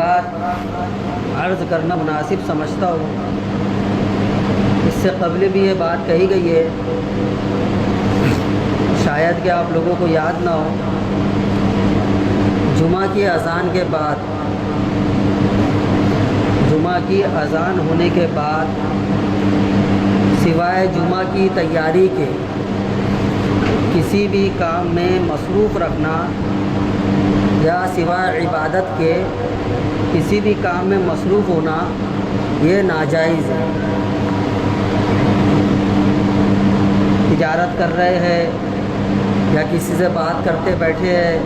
بات عرض کرنا مناسب سمجھتا ہوں۔ اس سے قبل بھی یہ بات کہی گئی ہے، شاید کہ آپ لوگوں کو یاد نہ ہو۔ جمعہ کی اذان کے بعد، جمعہ کی اذان ہونے کے بعد سوائے جمعہ کی تیاری کے کسی بھی کام میں مصروف رکھنا یا سوائے عبادت کے کسی بھی کام میں مصروف ہونا یہ ناجائز ہے۔ تجارت کر رہے ہیں یا کسی سے بات کرتے بیٹھے ہیں،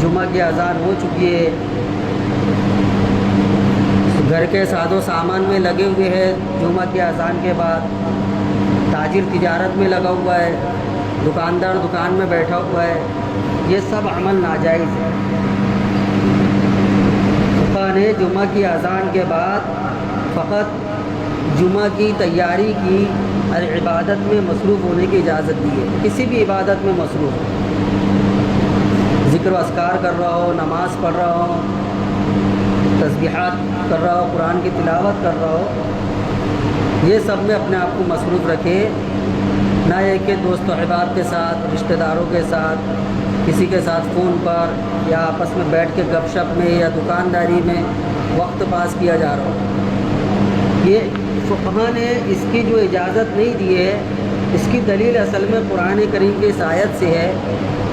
جمعہ کی اذان ہو چکی ہے، گھر کے ساز و سامان میں لگے ہوئے ہیں، جمعہ کی اذان کے بعد تاجر تجارت میں لگا ہوا ہے، دکاندار دکان میں بیٹھا ہوا ہے، یہ سب عمل ناجائز ہے۔ فقہ نے جمعہ کی اذان کے بعد فقط جمعہ کی تیاری کی اور عبادت میں مصروف ہونے کی اجازت دی ہے۔ کسی بھی عبادت میں مصروف ہو، ذکر و اذکار کر رہا ہو، نماز پڑھ رہا ہو، تسبیحات کر رہا ہو، قرآن کی تلاوت کر رہا ہو، یہ سب میں اپنے آپ کو مصروف رکھے، نہ یہ کہ دوست و احباب کے ساتھ، رشتہ داروں کے ساتھ، کسی کے ساتھ فون پر یا آپس میں بیٹھ کے گپ شپ میں یا دکانداری میں وقت پاس کیا جا رہا ہو۔ یہ فقہاء نے اس کی جو اجازت نہیں دی ہے، اس کی دلیل اصل میں قرآن کریم کی اس آیت سے ہے،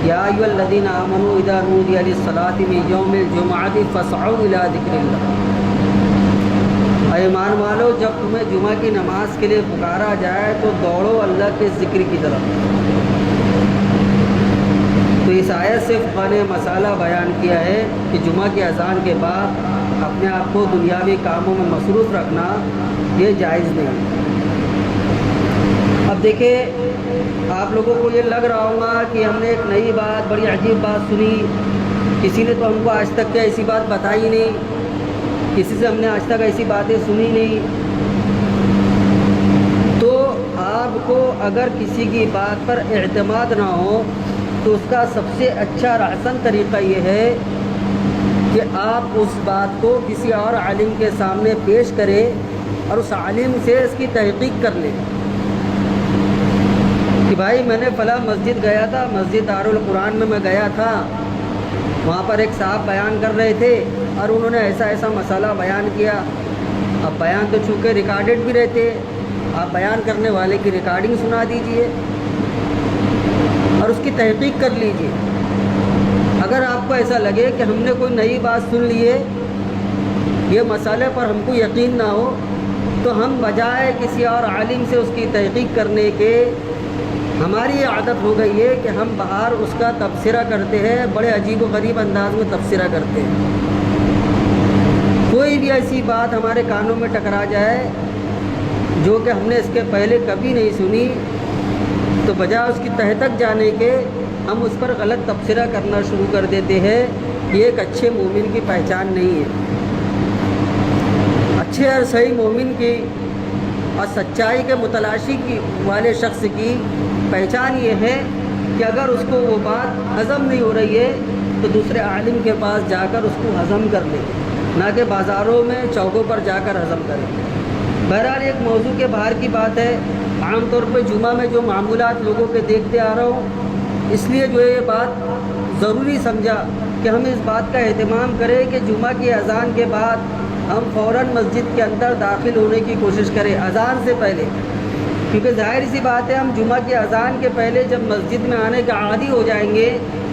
یا ایھا الذین آمنوا اذا نودی للصلاۃ من یوم الجمعۃ فاسعوا الی ذکر اللہ۔ اے ایمان والو، جب تمہیں جمعہ کی نماز کے لیے پکارا جائے تو دوڑو اللہ کے ذکر کی طرف۔ تو اس آیت سے فقہ نے مسئلہ بیان کیا ہے کہ جمعہ کی اذان کے بعد اپنے آپ کو دنیاوی کاموں میں مصروف رکھنا یہ جائز نہیں۔ اب دیکھیں، آپ لوگوں کو یہ لگ رہا ہوگا کہ ہم نے ایک نئی بات، بڑی عجیب بات سنی، کسی نے تو ہم کو آج تک کیا ایسی بات بتائی نہیں، کسی سے ہم نے آج تک ایسی باتیں سنی نہیں۔ تو آپ کو اگر کسی کی بات پر اعتماد نہ ہو تو اس کا سب سے اچھا اور احسن طریقہ یہ ہے کہ آپ اس بات کو کسی اور عالم کے سامنے پیش کریں اور اس عالم سے اس کی تحقیق کر لیں کہ بھائی میں نے فلاں مسجد گیا تھا، مسجد دارالقرآن میں گیا تھا، وہاں پر ایک صاحب بیان کر رہے تھے اور انہوں نے ایسا ایسا مسئلہ بیان کیا۔ اب بیان تو چونکہ ریکارڈڈ بھی رہتے، آپ بیان کرنے والے کی ریکارڈنگ سنا دیجئے اور اس کی تحقیق کر لیجئے۔ اگر آپ کو ایسا لگے کہ ہم نے کوئی نئی بات سن لی ہے، یہ مسئلے پر ہم کو یقین نہ ہو، تو ہم بجائے کسی اور عالم سے اس کی تحقیق کرنے کے، ہماری یہ عادت ہو گئی ہے کہ ہم باہر اس کا تبصرہ کرتے ہیں، بڑے عجیب و غریب انداز میں تبصرہ کرتے ہیں۔ کوئی بھی ایسی بات ہمارے کانوں میں ٹکرا جائے جو کہ ہم نے اس کے پہلے کبھی نہیں سنی، تو بجائے اس کی تہہ تک جانے کے ہم اس پر غلط تبصرہ کرنا شروع کر دیتے ہیں۔ یہ ایک اچھے مومن کی پہچان نہیں ہے۔ اچھے اور صحیح مومن کی اور سچائی کے متلاشی والے شخص کی پہچان یہ ہے کہ اگر اس کو وہ بات ہضم نہیں ہو رہی ہے تو دوسرے عالم کے پاس جا کر اس کو ہضم کر لے، نہ کہ بازاروں میں چوکوں پر جا کر ہضم کرے۔ بہرحال ایک موضوع کے باہر کی بات ہے، عام طور پہ جمعہ میں جو معمولات لوگوں کے دیکھتے آ رہا ہوں، اس لیے جو یہ بات ضروری سمجھا کہ ہم اس بات کا اہتمام کریں کہ جمعہ کی اذان کے بعد ہم فوراً مسجد کے اندر داخل ہونے کی کوشش کریں اذان سے پہلے، کیونکہ ظاہر سی بات ہے ہم جمعہ کی اذان کے پہلے جب مسجد میں آنے کا عادی ہو جائیں گے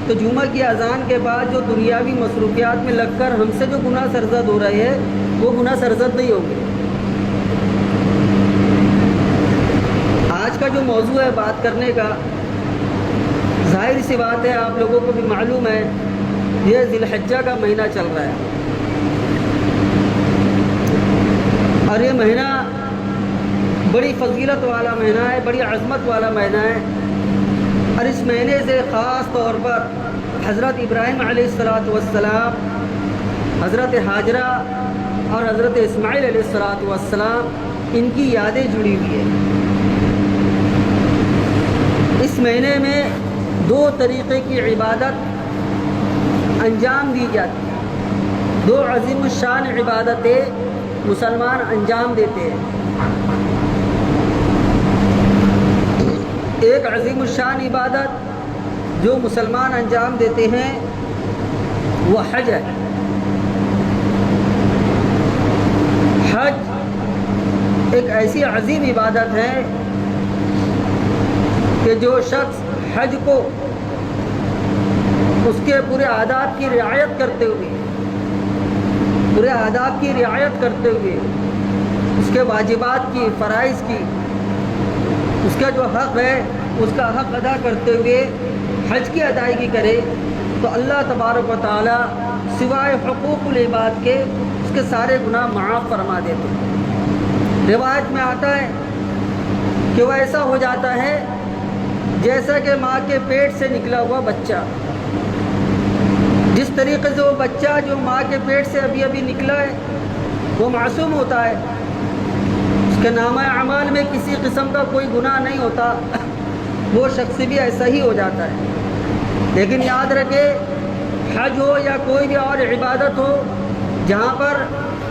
تو جمعہ کی اذان کے بعد جو دنیاوی مصروفیات میں لگ کر ہم سے جو گناہ سرزد ہو رہے ہیں وہ گناہ سرزد نہیں ہوں گے۔ آج کا جو موضوع ہے بات کرنے کا، ظاہر سی بات ہے آپ لوگوں کو بھی معلوم ہے، یہ ذی الحجہ کا مہینہ چل رہا ہے اور یہ مہینہ بڑی فضیلت والا مہینہ ہے، بڑی عظمت والا مہینہ ہے، اور اس مہینے سے خاص طور پر حضرت ابراہیم علیہ السلام، حضرت ہاجرہ اور حضرت اسماعیل علیہ السلام ان کی یادیں جڑی ہوئی ہیں۔ اس مہینے میں دو طریقے کی عبادت انجام دی جاتی ہے۔ دو عظیم الشان عبادتیں مسلمان انجام دیتے ہیں. ایک عظیم الشان عبادت جو مسلمان انجام دیتے ہیں وہ حج ہے. حج ایک ایسی عظیم عبادت ہے کہ جو شخص حج کو اس کے پورے آداب کی رعایت کرتے ہوئے اس کے واجبات کی، فرائض کی، اس کا جو حق ہے اس کا حق ادا کرتے ہوئے حج کی ادائیگی کرے تو اللہ تبارک و تعالی سوائے حقوق العباد کے اس کے سارے گناہ معاف فرما دیتے ہیں. روایت میں آتا ہے کہ وہ ایسا ہو جاتا ہے جیسا کہ ماں کے پیٹ سے نکلا ہوا بچہ. جس طریقے سے وہ بچہ جو ماں کے پیٹ سے ابھی ابھی نکلا ہے وہ معصوم ہوتا ہے، اس کے نامہ اعمال میں کسی قسم کا کوئی گناہ نہیں ہوتا، وہ شخص بھی ایسا ہی ہو جاتا ہے. لیکن یاد رکھے حج ہو یا کوئی بھی اور عبادت ہو جہاں پر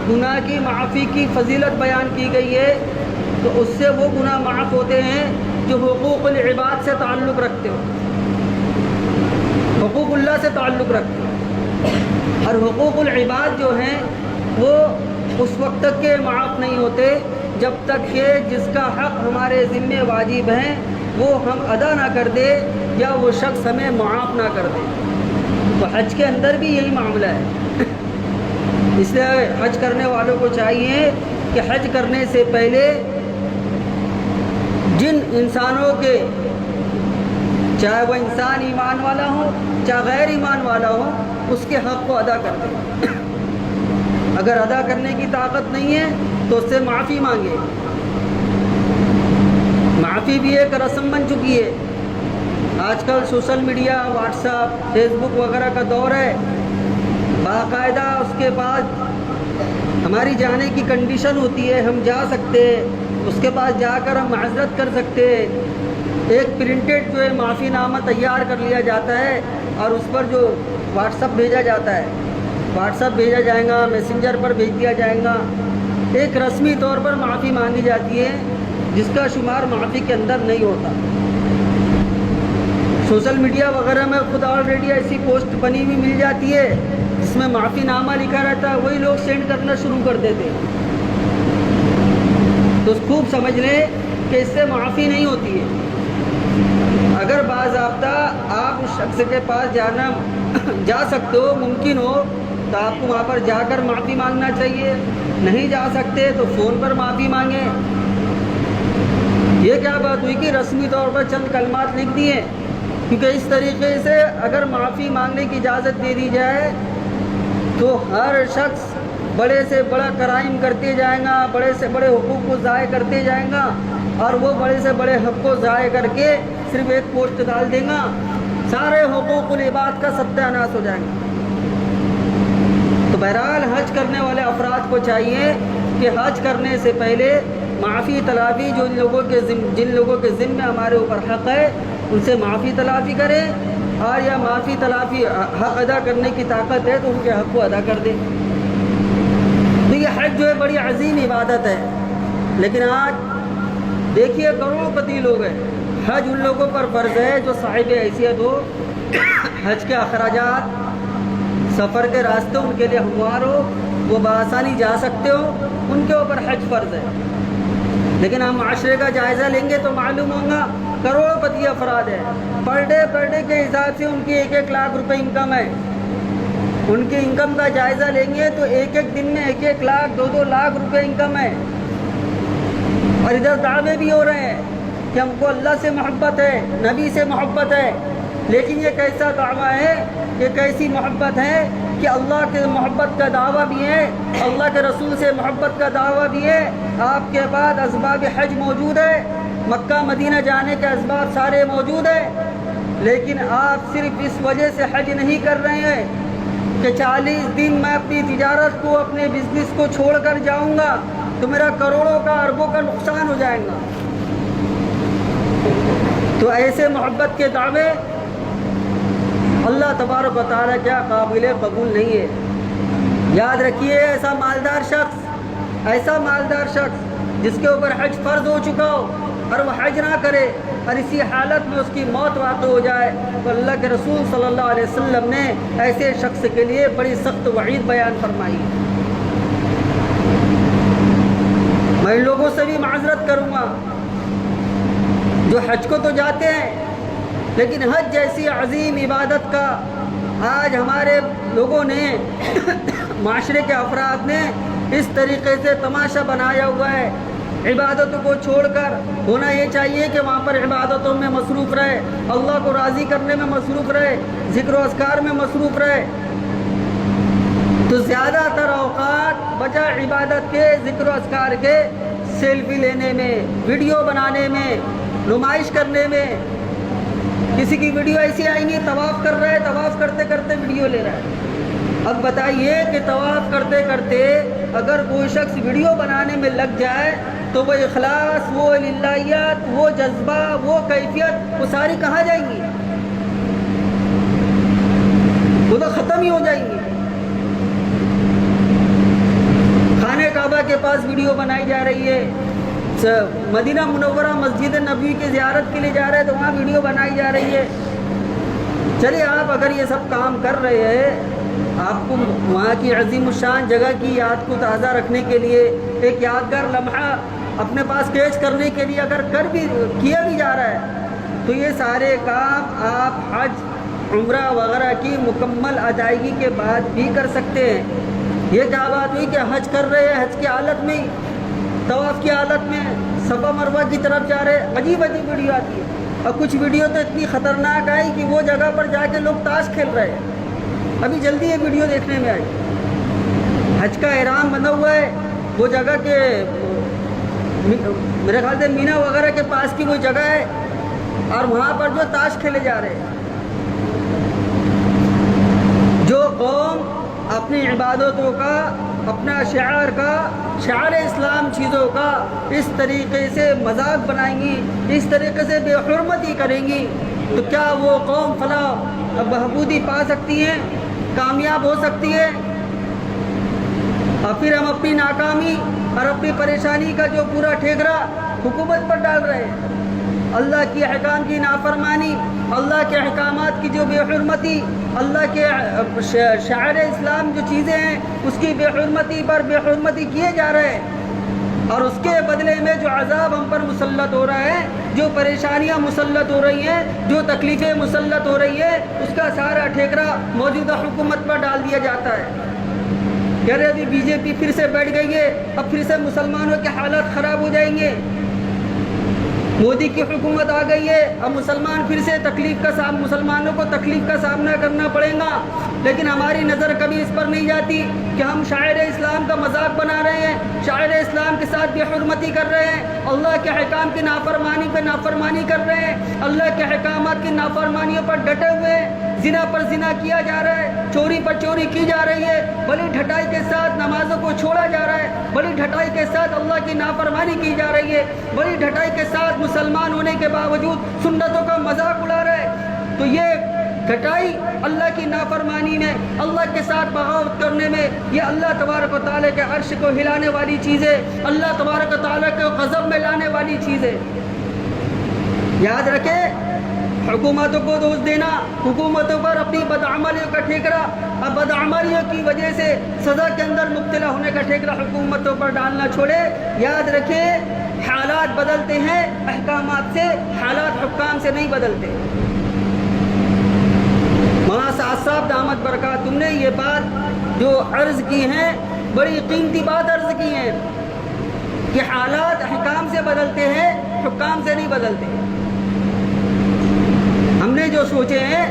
گناہ کی معافی کی فضیلت بیان کی گئی ہے تو اس سے وہ گناہ معاف ہوتے ہیں جو حقوق العباد سے تعلق رکھتے ہو، حقوق اللہ سے تعلق رکھتے ہو. اور حقوق العباد جو ہیں وہ اس وقت تک کے معاف نہیں ہوتے جب تک کہ جس کا حق ہمارے ذمے واجب ہیں وہ ہم ادا نہ کر دے یا وہ شخص ہمیں معاف نہ کر دے. تو حج کے اندر بھی یہی معاملہ ہے. اس لیے حج کرنے والوں کو چاہیے کہ حج کرنے سے پہلے جن انسانوں کے، چاہے وہ انسان ایمان والا ہو چاہے غیر ایمان والا ہو، اس کے حق کو ادا کر دے. اگر ادا کرنے کی طاقت نہیں ہے تو اس سے معافی مانگے. معافی بھی ایک رسم بن چکی ہے. آج کل social media, WhatsApp, Facebook وغیرہ کا دور ہے. باقاعدہ اس کے بعد ہماری جانے کی کنڈیشن ہوتی ہے، ہم جا سکتے ہیں، اس کے پاس جا کر ہم معذرت کر سکتے ہیں. ایک پرنٹڈ جو ہے معافی نامہ تیار کر لیا جاتا ہے اور اس پر جو واٹس ایپ بھیجا جاتا ہے، واٹس ایپ بھیجا جائے گا، میسنجر پر بھیج دیا جائے گا. ایک رسمی طور پر معافی مانگی جاتی ہے جس کا شمار معافی کے اندر نہیں ہوتا. سوشل میڈیا وغیرہ میں خود آلریڈی ایسی پوسٹ بنی ہوئی مل جاتی ہے جس میں معافی نامہ لکھا رہتا ہے، وہی لوگ سینڈ کرنا شروع کر دیتے ہیں. تو خوب سمجھ لیں کہ اس سے معافی نہیں ہوتی ہے. اگر باضابطہ آپ اس شخص کے پاس جا سکتے ہو، ممکن ہو تو آپ کو وہاں پر جا کر معافی مانگنا چاہیے. نہیں جا سکتے تو فون پر معافی مانگیں. یہ کیا بات ہوئی کہ رسمی طور پر چند کلمات لکھ دیے؟ کیونکہ اس طریقے سے اگر معافی مانگنے کی اجازت دے دی جائے تو ہر شخص بڑے سے بڑا کرائم کرتے جائیں گا، بڑے سے بڑے حقوق کو ضائع کرتے جائیں گا اور وہ بڑے سے بڑے حق کو ضائع کر کے صرف ایک پوسٹ ڈال دیں گا، سارے حقوق العباد کا ستیہ ناش ہو جائیں گا. تو بہرحال حج کرنے والے افراد کو چاہیے کہ حج کرنے سے پہلے معافی تلافی جن لوگوں کے ذمے ہمارے اوپر حق ہے ان سے معافی تلافی کریں، اور یا معافی تلافی حق ادا کرنے کی طاقت ہے تو ان کے حق کو ادا کر دیں. تو یہ حج جو ہے بڑی عظیم عبادت ہے. لیکن آج دیکھیے کروڑوں پتی لوگ ہیں، حج ان لوگوں پر فرض ہے جو صاحب حیثیت ہو، حج کے اخراجات، سفر کے راستے ان کے لیے ہموار ہو، وہ بآسانی جا سکتے ہو، ان کے اوپر حج فرض ہے. لیکن ہم معاشرے کا جائزہ لیں گے تو معلوم ہوگا کروڑوں پتی افراد ہیں، پر ڈے کے حساب سے ان کی 1-1 لاکھ روپے انکم ہے. ان کی انکم کا جائزہ لیں گے تو ایک دن میں 1-1 لاکھ 2-2 لاکھ روپے انکم ہے. اور ادھر دعوے بھی ہو رہے ہیں کہ ہم کو اللہ سے محبت ہے، نبی سے محبت ہے. لیکن یہ کیسا دعویٰ ہے، یہ کیسی محبت ہے کہ اللہ کے محبت کا دعویٰ بھی ہے، اللہ کے رسول سے محبت کا دعویٰ بھی ہے. آپ کے پاس اسباب حج موجود ہے، مکہ مدینہ جانے کے اسباب سارے موجود ہیں، لیکن آپ صرف اس وجہ سے حج نہیں کر رہے ہیں کہ 40 دن میں اپنی تجارت کو، اپنے بزنس کو چھوڑ کر جاؤں گا تو میرا کروڑوں کا، اربوں کا نقصان ہو جائے گا. تو ایسے محبت کے دعوے اللہ تبارک و تعالیٰ کیا قابل قبول نہیں ہے. یاد رکھیے ایسا مالدار شخص جس کے اوپر حج فرض ہو چکا ہو اور وہ حج نہ کرے اور اسی حالت میں اس کی موت واقع ہو جائے تو اللہ کے رسول صلی اللہ علیہ وسلم نے ایسے شخص کے لیے بڑی سخت وعید بیان فرمائی. میں ان لوگوں سے بھی معذرت کروں گا جو حج کو تو جاتے ہیں لیکن حج جیسی عظیم عبادت کا آج ہمارے لوگوں نے معاشرے کے افراد نے اس طریقے سے تماشا بنایا ہوا ہے. عبادتوں کو چھوڑ کر ہونا یہ چاہیے کہ وہاں پر عبادتوں میں مصروف رہے, اللہ کو راضی کرنے میں مصروف رہے, ذکر و اذکار میں مصروف رہے. تو زیادہ تر اوقات بچا عبادت کے, ذکر و اذکار کے, سیلفی لینے میں, ویڈیو بنانے میں, نمائش کرنے میں. کسی کی ویڈیو ایسی آئیں گی طواف کر رہا ہے, طواف کرتے کرتے ویڈیو لے رہا ہے. اب بتائیے کہ طواف کرتے کرتے اگر کوئی شخص ویڈیو بنانے میں لگ جائے تو وہ اخلاص, وہ للہیت, وہ جذبہ, وہ کیفیت, وہ ساری کہاں جائیں گی؟ وہ تو ختم ہی ہو جائیں گی. خانہ کعبہ کے پاس ویڈیو بنائی جا رہی ہے, مدینہ منورہ مسجد نبوی کی زیارت کے لیے جا رہے ہیں تو وہاں ویڈیو بنائی جا رہی ہے. چلیے آپ اگر یہ سب کام کر رہے ہیں, آپ کو وہاں کی عظیم الشان جگہ کی یاد کو تازہ رکھنے کے لیے, ایک یادگار لمحہ اپنے پاس کیچ کرنے کے لیے اگر کیا بھی جا رہا ہے تو یہ سارے کام آپ حج, عمرہ وغیرہ کی مکمل ادائیگی کے بعد بھی کر سکتے ہیں. یہ کیا بات ہوئی کہ حج کر رہے ہیں, حج کی حالت میں, طواف کی حالت میں صفا مروہ کی طرف جا رہے, عجیب ویڈیو آتی ہے. اور کچھ ویڈیو تو اتنی خطرناک آئی کہ وہ جگہ پر جا کے لوگ تاش کھیل رہے ہیں. ابھی جلدی یہ ویڈیو دیکھنے میں آئی. حج کا احرام بنا ہوا ہے, وہ جگہ کے میرے خیال سے مینا وغیرہ کے پاس کی وہ جگہ ہے اور وہاں پر جو تاش کھیلے جا رہے ہیں. جو قوم اپنی عبادتوں کا, اپنا شعار اسلام چیزوں کا اس طریقے سے مذاق بنائیں گی, اس طریقے سے بے حرمتی کریں گی, تو کیا وہ قوم فلاح بہبودی پا سکتی ہے, کامیاب ہو سکتی ہے؟ اور پھر ہم اپنی ناکامی اور اپنی پریشانی کا جو پورا ٹھیکرا حکومت پر ڈال رہے ہیں. اللہ کی احکام کی نافرمانی, اللہ کے احکامات کی جو بے حرمتی, اللہ کے شعائر اسلام جو چیزیں ہیں اس کی بے حرمتی کیے جا رہے ہیں. اور اس کے بدلے میں جو عذاب ہم پر مسلط ہو رہا ہے, جو پریشانیاں مسلط ہو رہی ہیں, جو تکلیفیں مسلط ہو رہی ہیں, اس کا سارا ٹھیکرا موجودہ حکومت پر ڈال دیا جاتا ہے. کہہ رہے ابھی بی جے پی پھر سے بیٹھ گئی ہے, اب پھر سے مسلمانوں کے حالات خراب ہو جائیں گے. مودی کی حکومت آ گئی ہے, اب مسلمانوں کو تکلیف کا سامنا کرنا پڑے گا. لیکن ہماری نظر کبھی اس پر نہیں جاتی کہ ہم شاعر اسلام کا مذاق بنا رہے ہیں, شاعر اسلام کے ساتھ بے حرمتی کر رہے ہیں, اللہ کے احکام کی نافرمانی پہ نافرمانی کر رہے ہیں, اللہ کے احکامات کی نافرمانیوں پر ڈٹے ہوئے ہیں. زنا پر زنا کیا جا رہا ہے, چوری پر چوری کی جا رہی ہے, بڑی ڈھٹائی کے ساتھ نمازوں کو چھوڑا جا رہا ہے, بڑی ڈھٹائی کے ساتھ اللہ کی نافرمانی کی جا رہی ہے, بڑی ڈھٹائی کے ساتھ مسلمان ہونے کے باوجود سنتوں کا مذاق اڑا رہا ہے. تو یہ ڈھٹائی اللہ کی نافرمانی میں, اللہ کے ساتھ بغاوت کرنے میں, یہ اللہ تبارک و تعالیٰ کے عرش کو ہلانے والی چیز ہے, اللہ تبارک و تعالیٰ کو غضب میں لانے والی چیز ہے. یاد رکھیں, حکومتوں کو دوش دینا, حکومتوں پر اپنی بدعملیوں کا ٹھیکرا اور بدعملیوں کی وجہ سے سزا کے اندر مبتلا ہونے کا ٹھیکرا حکومتوں پر ڈالنا چھوڑے. یاد رکھیں, حالات بدلتے ہیں احکامات سے, حالات حکام سے نہیں بدلتے. مولانا سعد صاحب دامت برکات تم نے یہ بات جو عرض کی ہیں, بڑی قیمتی بات عرض کی ہیں کہ حالات حکام سے بدلتے ہیں, حکام سے نہیں بدلتے. ہم نے جو سوچے ہیں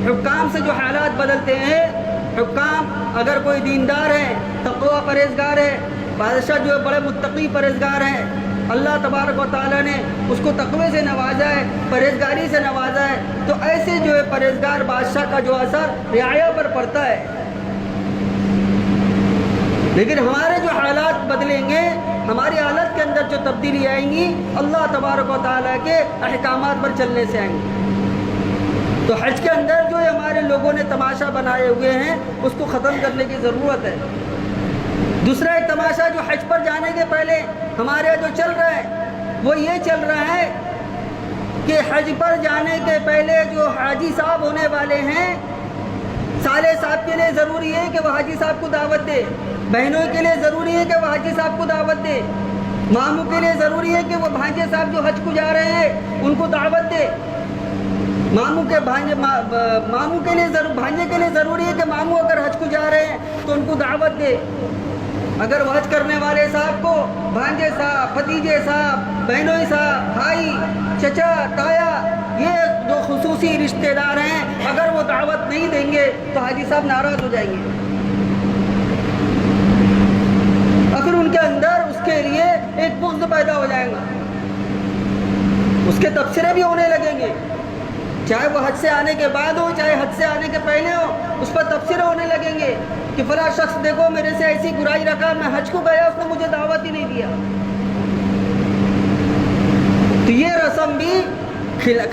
حکام سے جو حالات بدلتے ہیں, حکام اگر کوئی دیندار ہے, تقوی پرہیزگار ہے, بادشاہ جو ہے بڑے متقی پرہیزگار ہے, اللہ تبارک و تعالیٰ نے اس کو تقوی سے نوازا ہے, پرہیزگاری سے نوازا ہے, تو ایسے جو ہے پرہیزگار بادشاہ کا جو اثر رعایا پر پڑتا ہے. لیکن ہمارے جو حالات بدلیں گے, ہماری حالت کے اندر جو تبدیلی آئیں گی, اللہ تبارک و تعالیٰ کے احکامات پر چلنے سے آئیں گی. تو حج کے اندر جو ہمارے لوگوں نے تماشا بنائے ہوئے ہیں اس کو ختم کرنے کی ضرورت ہے. دوسرا ایک تماشا جو حج پر جانے کے پہلے ہمارے جو چل رہا ہے وہ یہ چل رہا ہے کہ حج پر جانے کے پہلے جو حاجی صاحب ہونے والے ہیں، سالے صاحب کے لیے ضروری ہے کہ وہ حاجی صاحب کو دعوت دے، بہنوں کے لیے ضروری ہے کہ وہ حاجی صاحب کو دعوت دے، ماموں کے لیے ضروری ہے کہ وہ بھانجے صاحب جو حج کو جا رہے ہیں ان کو دعوت دے، ماموں کے لیے بھانجے کے لیے ضروری ہے کہ ماموں اگر حج کو جا رہے ہیں تو ان کو دعوت دے۔ اگر وہ حج کرنے والے صاحب کو بھانجے صاحب، بھتیجے صاحب، بہنوئی صاحب، بھائی، چچا، تایا، یہ جو خصوصی رشتہ دار ہیں، اگر وہ دعوت نہیں دیں گے تو حاجی صاحب ناراض ہو جائیں گے، اور پھر ان کے اندر اس کے لیے ایک بغض پیدا ہو جائے گا، اس کے تبصرے بھی ہونے لگیں گے، چاہے وہ حج سے آنے کے بعد ہو چاہے حج سے آنے کے پہلے ہو، اس پر تبصرے ہونے لگیں گے کہ فلاں شخص دیکھو میرے سے ایسی برائی رکھا، میں حج کو گیا اس نے مجھے دعوت ہی نہیں دیا۔ تو یہ رسم بھی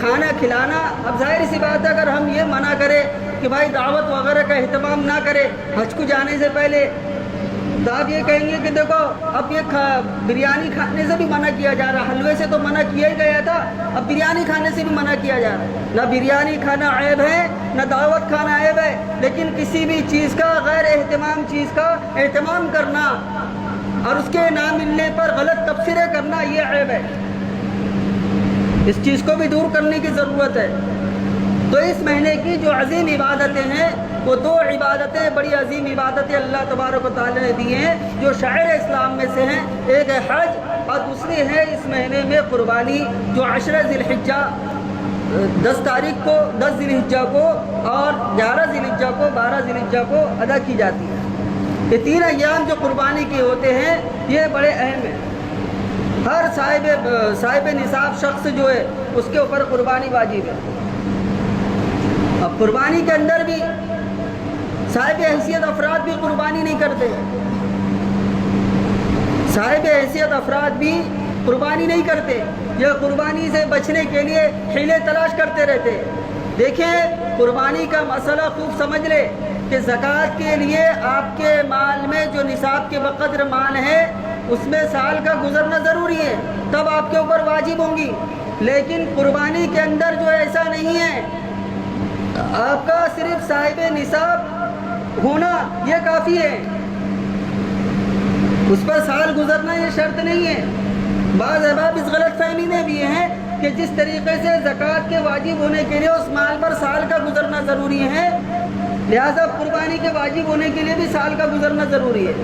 کھانا کھلانا، اب ظاہر سی بات ہے اگر ہم یہ منع کریں کہ بھائی دعوت وغیرہ کا اہتمام نہ کرے حج کو جانے سے پہلے، تو آپ یہ کہیں گے کہ دیکھو اب یہ بریانی کھانے سے بھی منع کیا جا رہا، حلوے سے تو منع کیا ہی گیا تھا، اب بریانی کھانے سے بھی منع کیا جا رہا ہے۔ نہ بریانی کھانا عیب ہے نہ دعوت کھانا عیب ہے، لیکن کسی بھی چیز کا غیر اہتمام چیز کا اہتمام کرنا اور اس کے نہ ملنے پر غلط تبصرے کرنا یہ عیب ہے، اس چیز کو بھی دور کرنے کی ضرورت ہے۔ تو اس مہینے کی جو عظیم عبادتیں ہیں وہ دو عبادتیں بڑی عظیم عبادتیں اللہ تبارک و تعالی نے دی ہیں جو شعائر اسلام میں سے ہیں، ایک ہے حج اور دوسری ہے اس مہینے میں قربانی جو 10 ذی الحجہ 10 تاریخ کو 10 ذی الحجہ کو اور 11 ذی الحجہ کو 12 ذی الحجہ کو ادا کی جاتی ہے۔ یہ 3 ایام جو قربانی کے ہوتے ہیں یہ بڑے اہم ہیں، ہر صاحب نصاب شخص جو ہے اس کے اوپر قربانی واجب ہے۔ اب قربانی کے اندر بھی صاحب حیثیت افراد بھی قربانی نہیں کرتے، صاحب حیثیت افراد بھی قربانی نہیں کرتے، یہ قربانی سے بچنے کے لیے حیلے تلاش کرتے رہتے۔ دیکھیں قربانی کا مسئلہ خوب سمجھ لے کہ زکوٰۃ کے لیے آپ کے مال میں جو نصاب کے بقدر مال ہے اس میں سال کا گزرنا ضروری ہے، تب آپ کے اوپر واجب ہوں گی، لیکن قربانی کے اندر جو ایسا نہیں ہے، آپ کا صرف صاحب نصاب ہونا یہ کافی ہے، اس پر سال گزرنا یہ شرط نہیں ہے۔ بعض احباب اس غلط فہمی میں بھی ہیں کہ جس طریقے سے زکوٰۃ کے واجب ہونے کے لیے اس مال پر سال کا گزرنا ضروری ہے، لہذا قربانی کے واجب ہونے کے لیے بھی سال کا گزرنا ضروری ہے۔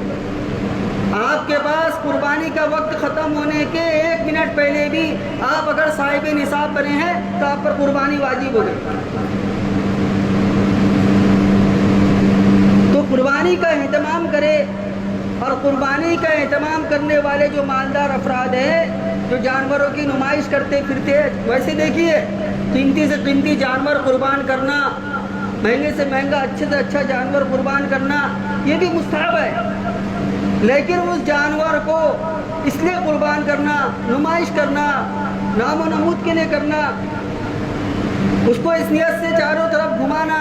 آپ کے پاس قربانی کا وقت ختم ہونے کے 1 منٹ پہلے بھی آپ اگر صاحب نصاب بنے ہیں تو آپ پر قربانی واجب ہو گئی۔ تو قربانی کا اہتمام کرے، اور قربانی کا اہتمام کرنے والے جو مالدار افراد ہیں جو جانوروں کی نمائش کرتے پھرتے ہیں، ویسے دیکھیے قیمتی سے قیمتی جانور قربان کرنا، مہنگے سے مہنگا اچھے سے اچھا جانور قربان کرنا یہ بھی مستحب ہے، لیکن اس جانور کو اس لیے قربان کرنا، نمائش کرنا، نام و نمود کے لیے کرنا، اس کو اس نیت سے چاروں طرف گھمانا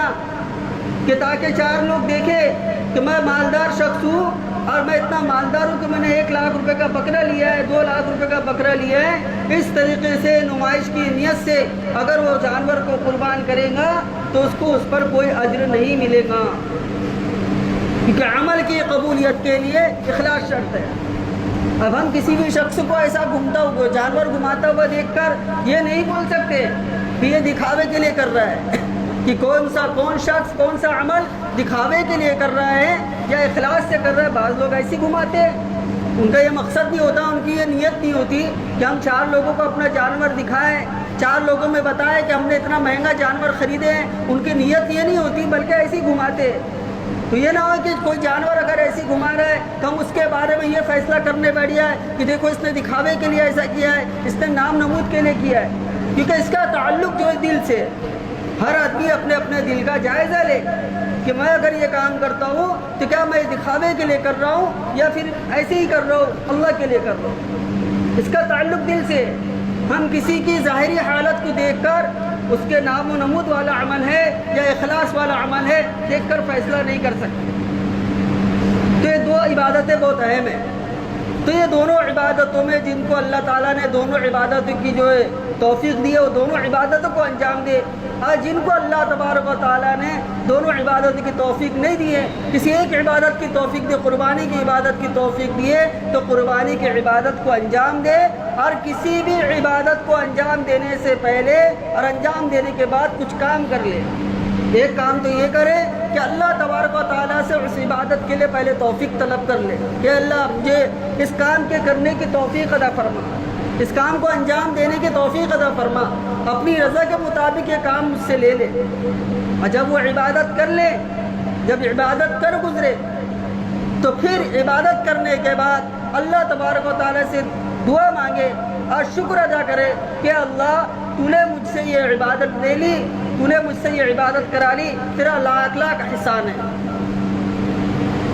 کہ تاکہ 4 لوگ دیکھیں کہ میں مالدار شخص ہوں اور میں اتنا مالدار ہوں کہ میں نے 1 لاکھ روپے کا بکرا لیا ہے، 2 لاکھ روپے کا بکرا لیا ہے، اس طریقے سے نمائش کی نیت سے اگر وہ جانور کو قربان کرے گا تو اس کو اس پر کوئی اجر نہیں ملے گا، کیونکہ عمل کی قبولیت کے لیے اخلاص شرط ہے۔ اب ہم کسی بھی شخص کو ایسا گھومتا ہوا جانور گھماتا ہوا دیکھ کر یہ نہیں بول سکتے کہ یہ دکھاوے کے لیے کر رہا ہے، کہ کون شخص کون سا عمل دکھاوے کے لیے کر رہا ہے یا اخلاص سے کر رہا ہے۔ بعض لوگ ایسے گھماتے ہیں، ان کا یہ مقصد نہیں ہوتا، ان کی یہ نیت نہیں ہوتی کہ ہم 4 لوگوں کو اپنا جانور دکھائیں، 4 لوگوں میں بتائیں کہ ہم نے اتنا مہنگا جانور خریدے ہیں، ان کی نیت یہ نہیں ہوتی بلکہ ایسے ہی گھماتے۔ تو یہ نہ ہو کہ کوئی جانور اگر ایسی گھما رہا ہے تو ہم اس کے بارے میں یہ فیصلہ کرنے بیٹھ جائے کہ دیکھو اس نے دکھاوے کے لیے ایسا کیا ہے، اس نے نام نمود کے لیے کیا ہے، کیونکہ اس کا تعلق جو ہے دل سے۔ ہر آدمی اپنے اپنے دل کا جائزہ لے کہ میں اگر یہ کام کرتا ہوں تو کیا میں دکھاوے کے لیے کر رہا ہوں یا پھر ایسے ہی کر رہا ہوں، اللہ کے لیے کر رہا ہوں۔ اس کا تعلق دل سے۔ ہم کسی کی ظاہری حالت کو دیکھ کر اس کے نام و نمود والا عمل ہے یا اخلاص والا عمل ہے دیکھ کر فیصلہ نہیں کر سکتے۔ تو عبادتیں بہت اہم ہیں. تو یہ دونوں عبادتوں میں جن کو اللہ تعالیٰ نے دونوں عبادتوں کی جو ہے توفیق دی ہے وہ دونوں عبادتوں کو انجام دے. اور جن کو اللہ تبارک و تعالیٰ نے دونوں عبادتوں کی توفیق نہیں دی ہے, کسی ایک عبادت کی توفیق دے, قربانی کی عبادت کی توفیق دیے تو قربانی کی عبادت کو انجام دے. اور کسی بھی عبادت کو انجام دینے سے پہلے اور انجام دینے کے بعد کچھ کام کر لے. ایک کام تو یہ کرے کہ اللہ تبارک و تعالیٰ سے اس عبادت کے لیے پہلے توفیق طلب کر لے کہ اللہ مجھے اس کام کے کرنے کی توفیق عطا فرما, اس کام کو انجام دینے کی توفیق عطا فرما, اپنی رضا کے مطابق یہ کام مجھ سے لے لے. اور جب وہ عبادت کر لے, جب عبادت کر گزرے تو پھر عبادت کرنے کے بعد اللہ تبارک و تعالیٰ سے دعا مانگے اور شکر ادا کرے کہ اللہ تو نے مجھ سے یہ عبادت لے لی, تو نے مجھ سے یہ عبادت کرا لی, تیرا لاکھ لاکھ احسان ہے.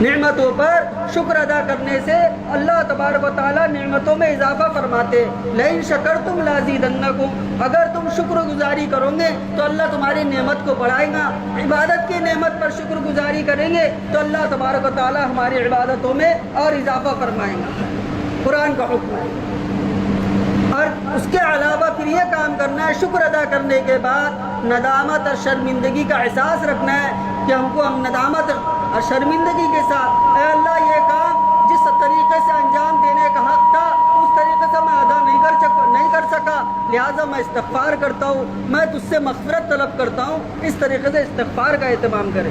نعمتوں پر شکر ادا کرنے سے اللہ تبارک و تعالیٰ نعمتوں میں اضافہ فرماتے. لئن شکرتم لازیدنکم, اگر تم شکر گزاری کرو گے تو اللہ تمہاری نعمت کو بڑھائے گا. عبادت کی نعمت پر شکر گزاری کریں گے تو اللہ تبارک و تعالیٰ ہماری عبادتوں میں اور اضافہ فرمائیں گا. قرآن کا حکم ہے. اور اس کے علاوہ پھر یہ کام کرنا ہے, شکر ادا کرنے کے بعد ندامت اور شرمندگی کا احساس رکھنا ہے کہ ہم ندامت اور شرمندگی کے ساتھ, اے اللہ یہ کام جس طریقے سے انجام دینے کا حق تھا اس طریقے سے میں ادا نہیں کر سکا, لہٰذا میں استغفار کرتا ہوں, میں تجھ سے مغفرت طلب کرتا ہوں. اس طریقے سے استغفار کا اہتمام کریں.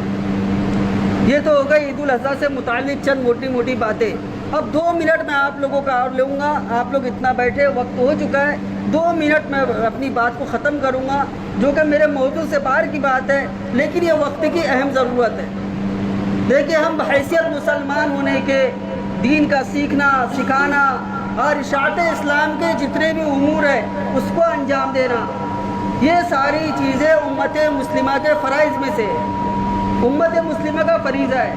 یہ تو ہو گئی عید الاضحیٰ سے متعلق چند موٹی موٹی باتیں. اب 2 منٹ میں آپ لوگوں کا اور لوں گا, آپ لوگ اتنا بیٹھے, وقت ہو چکا ہے. 2 منٹ میں اپنی بات کو ختم کروں گا جو کہ میرے موضوع سے باہر کی بات ہے, لیکن یہ وقت کی اہم ضرورت ہے. دیکھیں, ہم بحیثیت مسلمان ہونے کے دین کا سیکھنا سکھانا اور اشاعت اسلام کے جتنے بھی امور ہیں اس کو انجام دینا, یہ ساری چیزیں امت مسلمہ کے فرائض میں سے, امت مسلمہ کا فریضہ ہے.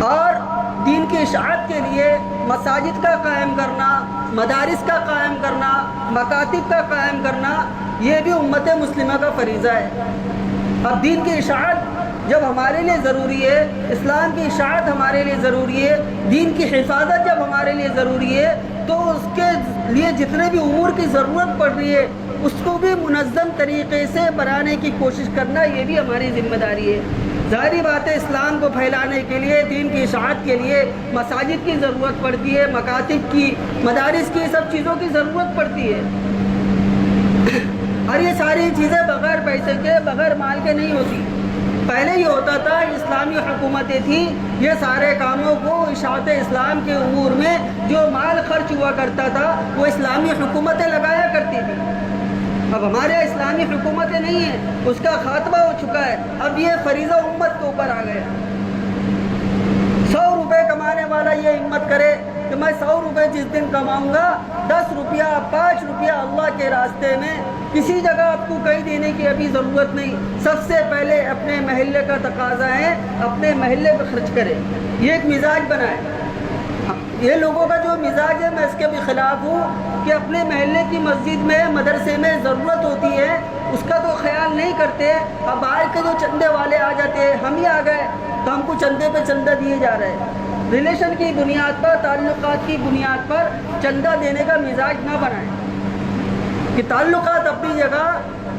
اور دین کی اشاعت کے لیے مساجد کا قائم کرنا, مدارس کا قائم کرنا, مکاتب کا قائم کرنا, یہ بھی امت مسلمہ کا فریضہ ہے. اب دین کی اشاعت جب ہمارے لیے ضروری ہے, اسلام کی اشاعت ہمارے لیے ضروری ہے, دین کی حفاظت جب ہمارے لیے ضروری ہے, تو اس کے لیے جتنے بھی امور کی ضرورت پڑ رہی ہے اس کو بھی منظم طریقے سے بنانے کی کوشش کرنا, یہ بھی ہماری ذمہ داری ہے. ظاہری بات ہے, اسلام کو پھیلانے کے لیے, دین کی اشاعت کے لیے مساجد کی ضرورت پڑتی ہے, مکاتب کی, مدارس کی, سب چیزوں کی ضرورت پڑتی ہے. اور یہ ساری چیزیں بغیر پیسے کے, بغیر مال کے نہیں ہوتی. پہلے یہ ہوتا تھا, اسلامی حکومتیں تھیں, یہ سارے کاموں کو اشاعت اسلام کے امور میں جو مال خرچ ہوا کرتا تھا وہ اسلامی حکومتیں لگایا کرتی تھیں. اب ہمارے اسلامی حکومتیں نہیں ہیں, اس کا خاتمہ ہو چکا ہے. اب یہ فریضہ امت کے اوپر آ گیا. 100 روپے کمانے والا یہ ہمت کرے کہ میں 100 روپے جس دن کماؤں گا, 10 روپیہ 5 روپیہ اللہ کے راستے میں, کسی جگہ آپ کو کہیں دینے کی ابھی ضرورت نہیں. سب سے پہلے اپنے محلے کا تقاضا ہے, اپنے محلے پہ خرچ کرے. یہ ایک مزاج بنائے. یہ لوگوں کا جو مزاج ہے, میں اس کے بھی خلاف ہوں کہ اپنے محلے کی مسجد میں, مدرسے میں ضرورت ہوتی ہے اس کا تو خیال نہیں کرتے. اب باہر کے جو چندے والے آ جاتے ہیں, ہم ہی آ گئے تو ہم کو چندے پہ چندہ دیے جا رہے ہیں. ریلیشن کی بنیاد پر, تعلقات کی بنیاد پر چندہ دینے کا مزاج نہ بنائیں. کہ تعلقات اپنی جگہ,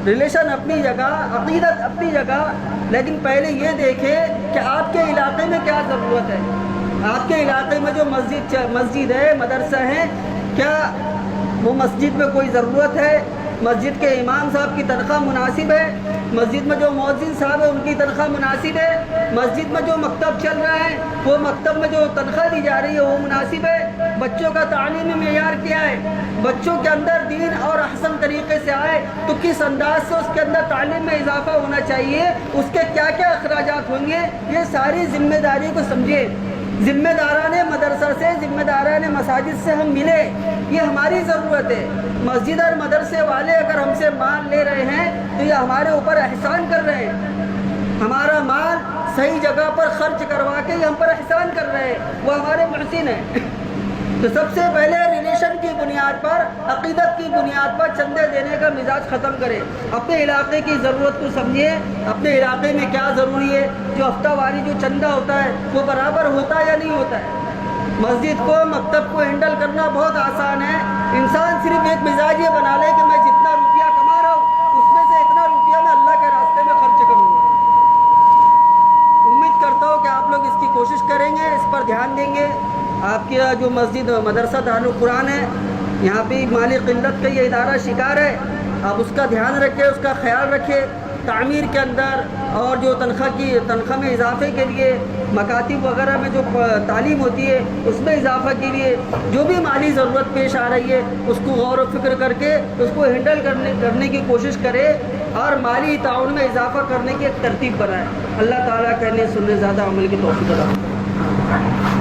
ریلیشن اپنی جگہ, عقیدت اپنی جگہ, لیکن پہلے یہ دیکھیں کہ آپ کے علاقے میں کیا ضرورت ہے. آپ کے علاقے میں جو مسجد ہے, مدرسہ ہے, کیا وہ مسجد میں کوئی ضرورت ہے؟ مسجد کے امام صاحب کی تنخواہ مناسب ہے؟ مسجد میں جو مؤذن صاحب ہے ان کی تنخواہ مناسب ہے؟ مسجد میں جو مکتب چل رہا ہے وہ مکتب میں جو تنخواہ دی جا رہی ہے وہ مناسب ہے؟ بچوں کا تعلیمی معیار کیا ہے؟ بچوں کے اندر دین اور احسن طریقے سے آئے تو کس انداز سے اس کے اندر تعلیم میں اضافہ ہونا چاہیے, اس کے کیا کیا اخراجات ہوں گے, یہ ساری ذمہ داری کو سمجھے. ذمہ داران مدرسہ سے, ذمہ داران مساجد سے ہم ملے, یہ ہماری ضرورت ہے. مسجد اور مدرسے والے اگر ہم سے مال لے رہے ہیں تو یہ ہمارے اوپر احسان کر رہے ہیں. ہمارا مال صحیح جگہ پر خرچ کروا کے یہ ہم پر احسان کر رہے ہیں, وہ ہمارے محسن ہیں. تو سب سے پہلے ریلیشن ڈونیشن کی بنیاد پر، عقیدت کی بنیاد پر چندے دینے کا مزاج ختم کرے. اپنے علاقے کی ضرورت کو سمجھیے، اپنے علاقے میں کیا ضروری ہے. جو ہفتہ واری جو چندہ ہوتا ہے وہ برابر ہوتا ہے یا نہیں ہوتا ہے. مسجد کو، مکتب کو ہینڈل کرنا بہت آسان ہے. انسان صرف ایک مزاج یہ بنا لے کہ میں جتنا روپیہ کما رہا ہوں اس میں سے اتنا روپیہ میں اللہ کے راستے میں خرچ کروں گا. امید کرتا ہوں کہ آپ لوگ اس کی کوشش کریں گے، اس پر دھیان دیں گے. آپ کی جو مسجد مدرسہ دارالقرآن ہے، یہاں پہ مالی قلت کا یہ ادارہ شکار ہے. آپ اس کا دھیان رکھیں، اس کا خیال رکھیں. تعمیر کے اندر اور جو تنخواہ میں اضافے کے لیے، مکاتب وغیرہ میں جو تعلیم ہوتی ہے اس میں اضافہ کے لیے جو بھی مالی ضرورت پیش آ رہی ہے اس کو غور و فکر کر کے اس کو ہینڈل کرنے کی کوشش کرے اور مالی تعاون میں اضافہ کرنے کی ایک ترتیب بنائے. اللہ تعالیٰ کہنے سننے زیادہ عمل کی توفیق عطا فرمائے.